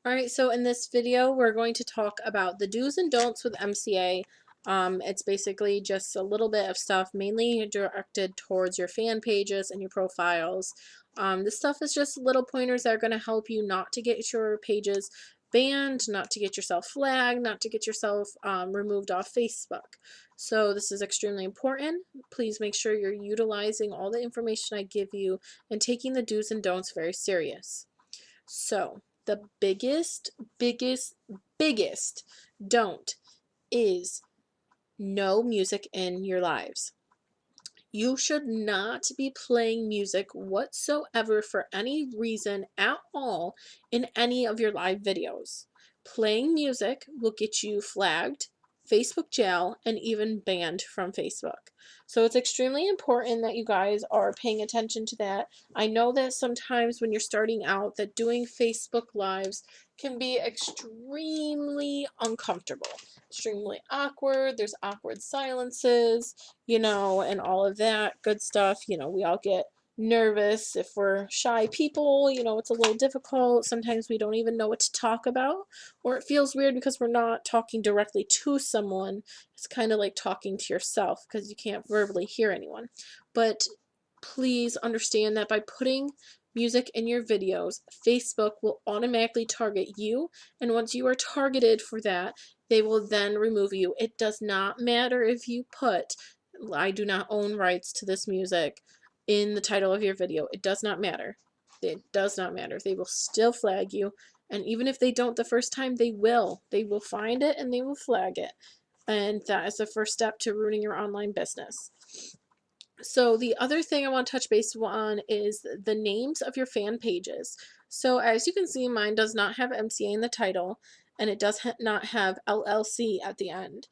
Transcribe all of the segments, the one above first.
Alright, so in this video, we're going to talk about the do's and don'ts with MCA. It's basically just a little bit of stuff, mainly directed towards your fan pages and your profiles. This stuff is just little pointers that are going to help you not to get your pages banned, not to get yourself flagged, not to get yourself removed off Facebook. So this is extremely important. Please make sure you're utilizing all the information I give you and taking the do's and don'ts very serious. So, the biggest don't is no music in your lives. You should not be playing music whatsoever for any reason at all in any of your live videos. Playing music will get you flagged, Facebook jail, and even banned from Facebook. So it's extremely important that you guys are paying attention to that. I know that sometimes when you're starting out that doing Facebook lives can be extremely uncomfortable, extremely awkward. There's awkward silences, and all of that good stuff. We all get nervous if we're shy people. It's a little difficult. Sometimes we don't even know what to talk about, or it feels weird because we're not talking directly to someone. It's kind of like talking to yourself because you can't verbally hear anyone. But please understand that by putting music in your videos, Facebook will automatically target you, and once you are targeted for that, they will then remove you. It does not matter if you put "I do not own rights to this music" in the title of your video. It does not matter. It does not matter. They will still flag you. And even if they don't the first time, they will. They will find it and they will flag it. And that is the first step to ruining your online business. So the other thing I want to touch base on is the names of your fan pages. So as you can see, mine does not have MCA in the title, and it does not have LLC at the end.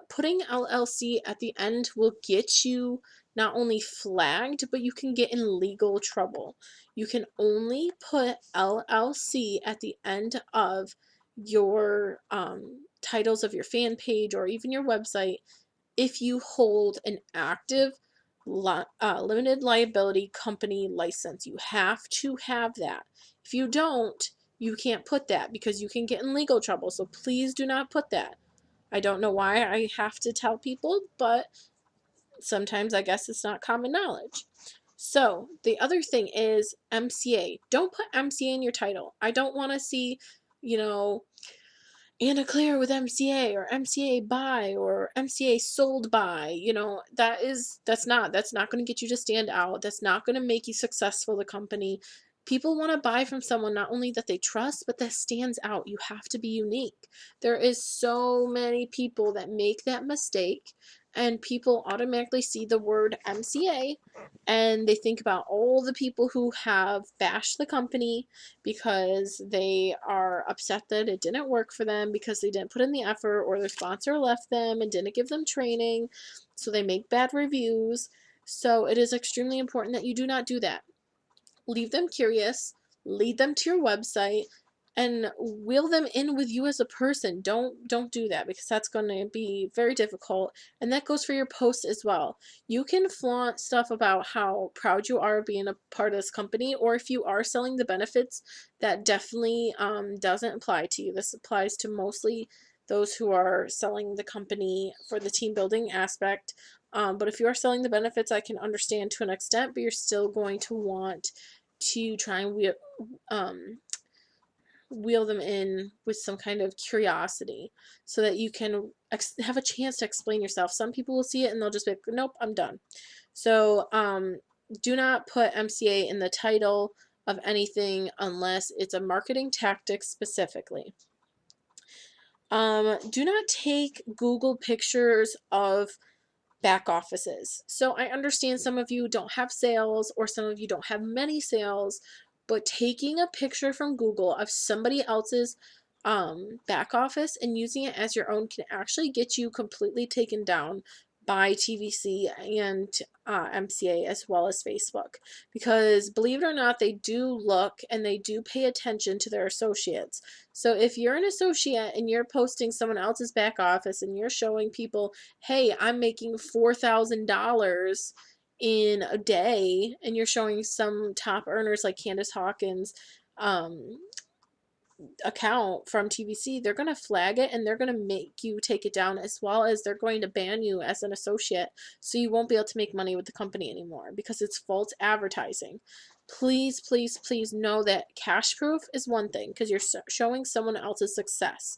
Putting LLC at the end will get you not only flagged, but you can get in legal trouble. You can only put LLC at the end of your titles of your fan page or even your website if you hold an active limited liability company license. You have to have that. If you don't, you can't put that because you can get in legal trouble. So please do not put that. I don't know why I have to tell people, but sometimes I guess it's not common knowledge. So the other thing is MCA. Don't put MCA in your title. I don't want to see, you know, Anna Claire with MCA or MCA by or MCA sold by. That's not going to get you to stand out. That's not going to make you successful, the company. People want to buy from someone not only that they trust, but that stands out. You have to be unique. There is so many people that make that mistake, and people automatically see the word MCA and they think about all the people who have bashed the company because they are upset that it didn't work for them because they didn't put in the effort, or their sponsor left them and didn't give them training, so they make bad reviews. So it is extremely important that you do not do that. Leave them curious, lead them to your website, and wheel them in with you as a person. Don't do that because that's going to be very difficult, and that goes for your posts as well. You can flaunt stuff about how proud you are of being a part of this company, or if you are selling the benefits, that definitely doesn't apply to you. This applies to mostly those who are selling the company for the team building aspect. But if you are selling the benefits, I can understand to an extent, but you're still going to want to try and wheel them in with some kind of curiosity so that you can have a chance to explain yourself. Some people will see it and they'll just be like, nope, I'm done. So do not put MCA in the title of anything unless it's a marketing tactic specifically. Do not take Google pictures of back offices. So I understand some of you don't have sales or some of you don't have many sales, but taking a picture from Google of somebody else's back office and using it as your own can actually get you completely taken down by TVC and MCA as well as Facebook. Because believe it or not, they do look and they do pay attention to their associates. So if you're an associate and you're posting someone else's back office and you're showing people, hey, I'm making $4,000 in a day, and you're showing some top earners like Candace Hawkins, account from TVC, they're going to flag it and they're going to make you take it down, as well as they're going to ban you as an associate, so you won't be able to make money with the company anymore because it's false advertising. Please, please, please know that cash proof is one thing because you're showing someone else's success,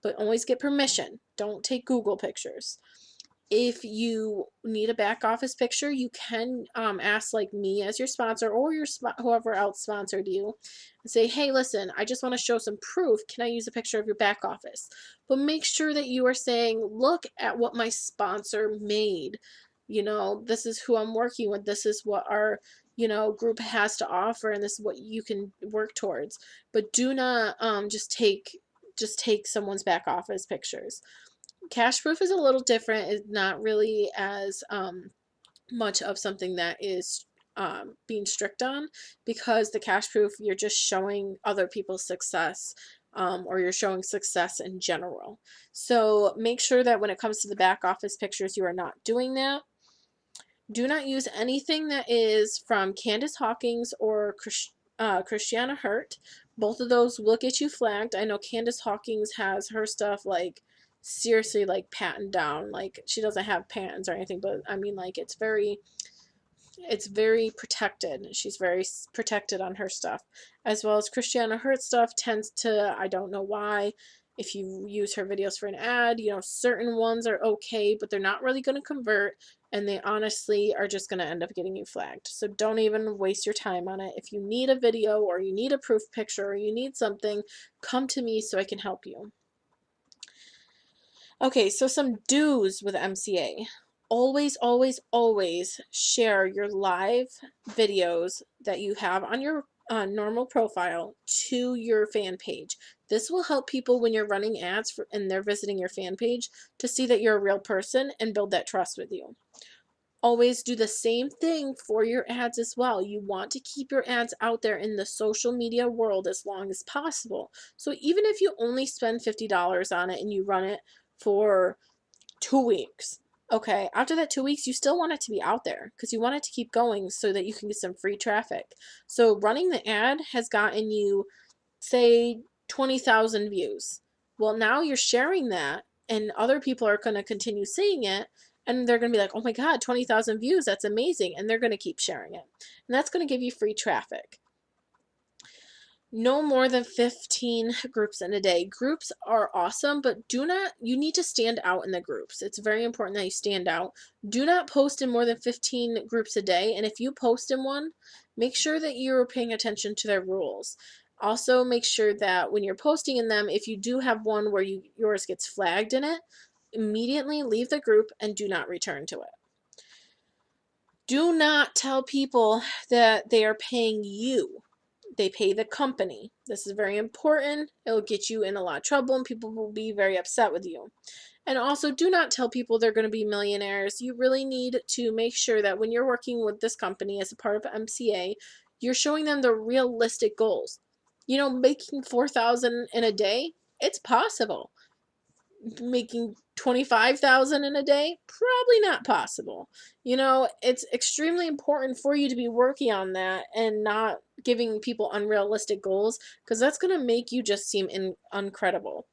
but always get permission. Don't take Google pictures. If you need a back office picture, you can ask like me as your sponsor, or your whoever else sponsored you, and say, hey, listen, I just want to show some proof. Can I use a picture of your back office? But make sure that you are saying, look at what my sponsor made. This is who I'm working with. This is what our group has to offer, and this is what you can work towards. But do not just take someone's back office pictures. Cash proof is a little different. It's not really as much of something that is being strict on, because the cash proof, you're just showing other people's success, or you're showing success in general. So make sure that when it comes to the back office pictures, you are not doing that. Do not use anything that is from Candace Hawkins or Christiana Hurt. Both of those will get you flagged. I know Candace Hawkins has her stuff like seriously like patent down. Like, she doesn't have patents or anything, but I mean, like, it's very protected. She's very protected on her stuff, as well as Christiana Hurt stuff tends to, I don't know why, if you use her videos for an ad, certain ones are okay, but they're not really going to convert, and they honestly are just going to end up getting you flagged. So don't even waste your time on it. If you need a video, or you need a proof picture, or you need something, come to me so I can help you. Okay, so some do's with MCA. Always, always, always share your live videos that you have on your normal profile to your fan page. This will help people when you're running ads and they're visiting your fan page to see that you're a real person and build that trust with you. Always do the same thing for your ads as well. You want to keep your ads out there in the social media world as long as possible. So even if you only spend $50 on it and you run it for 2 weeks, okay, after that 2 weeks, you still want it to be out there because you want it to keep going so that you can get some free traffic. So running the ad has gotten you, say, 20,000 views. Well, now you're sharing that, and other people are going to continue seeing it, and they're going to be like, oh my God, 20,000 views, that's amazing. And they're going to keep sharing it. And that's going to give you free traffic. No more than 15 groups in a day. Groups are awesome, but you need to stand out in the groups. It's very important that you stand out. Do not post in more than 15 groups a day. And if you post in one, make sure that you're paying attention to their rules. Also, make sure that when you're posting in them, if you do have one where yours gets flagged in it, immediately leave the group and do not return to it. Do not tell people that they are paying you. They pay the company. This is very important. It'll get you in a lot of trouble and people will be very upset with you. And also, do not tell people they're going to be millionaires. You really need to make sure that when you're working with this company as a part of MCA, you're showing them the realistic goals. Making $4,000 in a day, it's possible. Making $25,000 in a day, probably not possible. It's extremely important for you to be working on that and not giving people unrealistic goals, because that's going to make you just seem uncredible.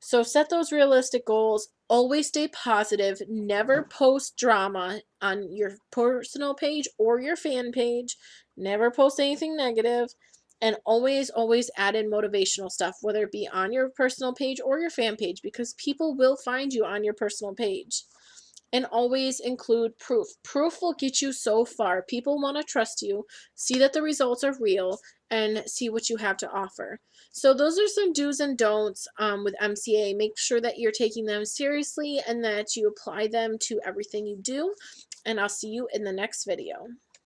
So set those realistic goals. Always stay positive. Never post drama on your personal page or your fan page. Never post anything negative. And always, always add in motivational stuff, whether it be on your personal page or your fan page, because people will find you on your personal page. And always include proof. Proof will get you so far. People want to trust you, see that the results are real, and see what you have to offer. So those are some do's and don'ts with MCA. Make sure that you're taking them seriously and that you apply them to everything you do. And I'll see you in the next video.